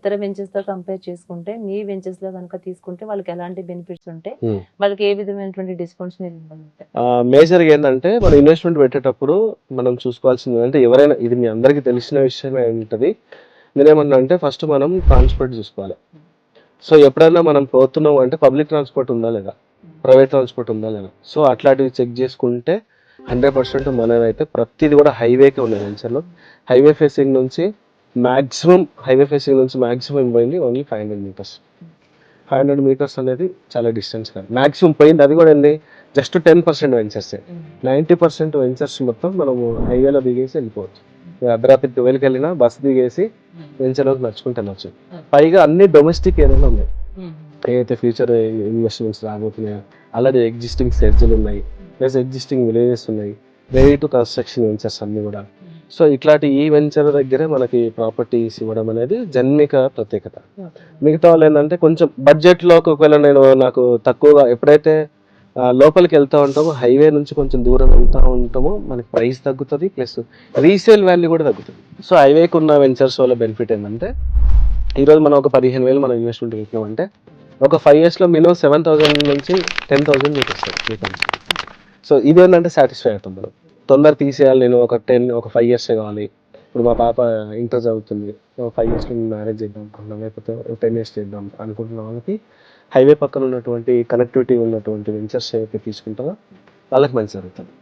ఇతర వెంచర్స్‌తో కంపేర్ చేసుకుంటే, మీ వెంచర్స్‌లో గనుక తీసుకుంటే వాళ్ళకి ఎలాంటి బెనిఫిట్స్ ఉంటాయి? హ్మ్. వాళ్ళకి ఏ విధమైనటువంటి డిస్కౌంట్స్ మీరు ఇవ్వగలుగుతారు? మేజర్‌గా ఏందంటే మనం ఇన్వెస్ట్‌మెంట్ పెట్టేటప్పుడు మనం చూసుకోవాల్సింది అంటే ఎవరైనా ఇది మీ అందరికీ తెలిసిన విషయమే ఉంటది. నేనేమన్నా అంటే ఫస్ట్ మనం ట్రాన్స్‌పోర్ట్ చూసుకోవాలి. సో, ఎప్పుడైనా మనం పోతున్నాం అంటే పబ్లిక్ ట్రాన్స్‌పోర్ట్ ఉందా లేదా? ప్రైవేట్ ట్రాన్స్‌పోర్ట్ ఉందా లేదా? సో, అట్లాంటివి చెక్ చేసుకుంటే 100% మనమైతే ప్రతీది కూడా హైవేకే ఉన్నాయి వెంచర్‌లో. హైవే ఫేసింగ్ నుంచి మాక్సిమం పోయింది ఓన్లీ 500 మీటర్స్. 500 మీటర్స్ అనేది చాలా డిస్టెన్స్ కాదు. మాక్సిమం పోయింది అది కూడా ఏంది జస్ట్ 10% వెంచర్సే. 90% వెంచర్స్ మొత్తం మనము హైవేలో దిగేసి వెళ్ళిపోవచ్చు. అర్ధరాత్రి 12కి వెళ్ళినా బస్ దిగేసి వెంచర్లోకి నడుచుకుంటూ వెళ్ళొచ్చు. పైగా అన్ని డొమెస్టిక్ ఏరియాలో ఉన్నాయి. ఏదైతే ఫ్యూచర్ ఇన్వెస్ట్మెంట్స్ రాబోతున్నాయో ఆల్రెడీ ఎగ్జిస్టింగ్ సెడ్జ్లు ఉన్నాయి, ప్లస్ ఎగ్జిస్టింగ్ విలేజెస్ ఉన్నాయి, రెడీ టు కన్స్ట్రక్షన్ వెంచర్స్ అన్ని కూడా. సో ఇట్లాంటి ఈ వెంచర్ దగ్గరే మనకి ప్రాపర్టీస్ ఇవ్వడం అనేది జన్మిక ప్రత్యేకత. మిగతా వాళ్ళు ఏంటంటే కొంచెం బడ్జెట్లో ఒకవేళ నాకు తక్కువగా ఎప్పుడైతే లోపలికి వెళ్తూ ఉంటామో హైవే నుంచి కొంచెం దూరం వెళ్తూ ఉంటామో మనకి ప్రైస్ తగ్గుతుంది, ప్లస్ రీసేల్ వాల్యూ కూడా తగ్గుతుంది. సో హైవేకి ఉన్న వెంచర్స్ వల్ల బెనిఫిట్ ఏంటంటే ఈరోజు మనం ఒక 15,000 మనం ఇన్వెస్ట్మెంట్ పెట్టినామంటే ఒక 5 yearsలో మినిమం 7,000 నుంచి 10,000 మీకు వస్తుంది రిటర్న్స్. సో ఇదేంటంటే సాటిస్ఫై అవుతాం మనం. తొందర తీసేయాలి, నేను ఒక 5 years కావాలి. ఇప్పుడు మా పాప ఇంటర్ చదువుతుంది, 5 yearsలో మ్యారేజ్ చేద్దాం అనుకుంటున్నాం, లేకపోతే 10 years చేద్దాం అనుకుంటున్న వాళ్ళకి హైవే పక్కన ఉన్నటువంటి కనెక్టివిటీ ఉన్నటువంటి వెంచర్స్ ఏవైతే తీసుకుంటారో వాళ్ళకి మంచి జరుగుతుంది.